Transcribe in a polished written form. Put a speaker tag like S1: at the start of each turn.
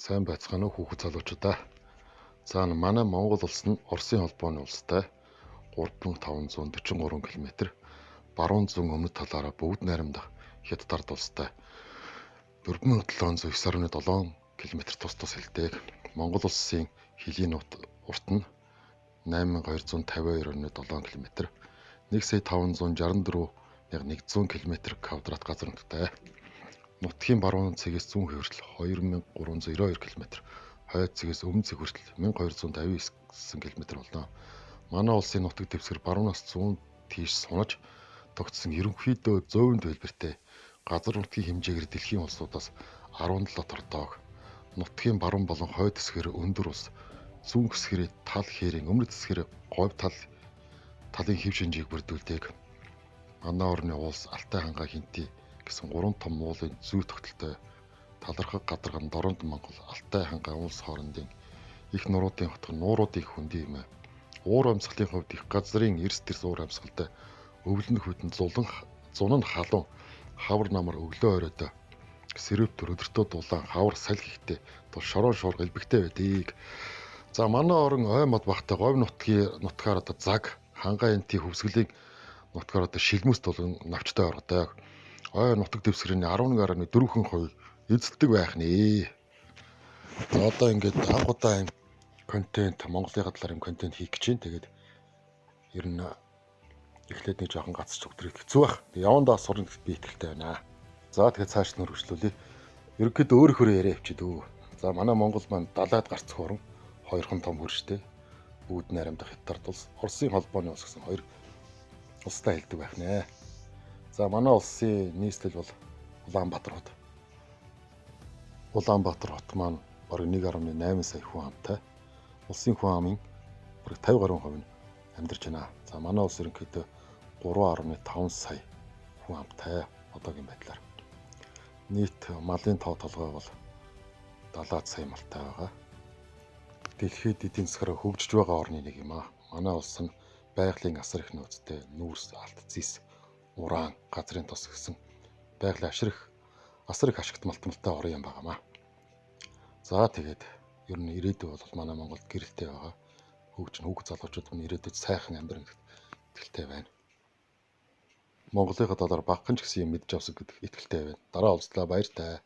S1: Сайн байцгаана уу хүүхэд залуучуудаа. За манай Монгол улс нь Оросын холбооны улстай 3543 км баруун зүүн өмнөд талаараа бүгд найрамдах хятад ард улстай 4709.7 км тус хэлдэг. Монгол улсын хилийн урт нь 8252.7 км 1,564,100 км квадрат газар нуттай. Нутгийн баруун цэгээс зүүн хүртэл 2392 км, хойд цэгээс өмнө цэг хүртэл 1259 км болно. Манай улсын нутаг дэвсгэр баруунаас зүүн тийш сунаж тогтсон ерөнхийдөө зөөвөн төлбөртэй газар нутгийн хэмжээгээр дэлхийн улсуудаас 17 тордог. Нутгийн баруун болон хойд хэсгээр өндөр ус, зүүн хэсгээр тал хээрийн, өмнөд хэсгээр говь талын хэв шинжийг бүрдүүлдэг. Манай орны улс Алтай хангаа хинти гэсэн 3 том уулын зүй тогтолтой талархаг гадарган Доронд Монгол Алтай хангаа улс хоорондын их нуруудын хотхон нууруудын хөндөй юм. Уур амьсгалын хувьд их газрын эрс дэрс уур амьсгалтай өвлөн хүйтэн зун нь халуун хавар намар өглөө оройдоо сэрвэв төр өдөртөө дулаан хавар салхи ихтэй тул шорон шуурга элбэгтэй байдаг. За манай орон ой мод багтай говь нутгаар одоо заг хангаа энти хөвсгөлийн нутгаар одоо шилмүс тулгын навчтай ордог. Ой нутаг дэвсгэрийн 11.4% эзэлдэг байх нэ. За одоо ингээд анх удаа юм контент Монголын талаар юм контент хийх гэж байна. Тэгээд ер нь эхлээд нэг жоохон гацч өдрөд хэцүү байх. Явандаа сурна гэхэд би итгэлтэй байна. За тэгээд цааш нь хөрвүүлээ. Ерөнхийдөө өөрөө яриа авчид өө. За манай Монгол маань далайд гарцх орон хоёрхан том хөрштэй. Бүгд найрамдах хятад улс, Оросын холбооны улс гэсэн хоёр улстай хэлдэг байх нэ. За манай улсын нийслэл бол Улаанбаатар хот. Улаанбаатар хот маань бараг 1.8 сая хүн амтай. Улсын хүн амын бараг 50 гаруй хувь нь амьдарч байна. За манай улс ерөнхийдөө 3.5 сая хүн амтай одоогийн байдлаар. Нийт малын тоо толгой бол 70 сая малтай байгаа. Дэлхийд эдийн засгаар хөгжиж байгаа орны нэг юм аа. Манай улс нь байгалийн асар их нөөцтэй нүүрс, алт зис, уран, газрын тос гэсэн байгалийн асар их ашигт малтмалтай орн юм байгаамаа. За тэгээд ер нь ирээдүй бол манай Монголд гэрэлтэй байгаа. Хүүхэд залуучууд нь ирээдүйд сайхан амьдрах итгэлтэй байна. Монголынхаа талаар багхан ч гэсэн юм мэдж авсан гэдэг итгэлтэй байна. Дараа уулзлаа, баяртай.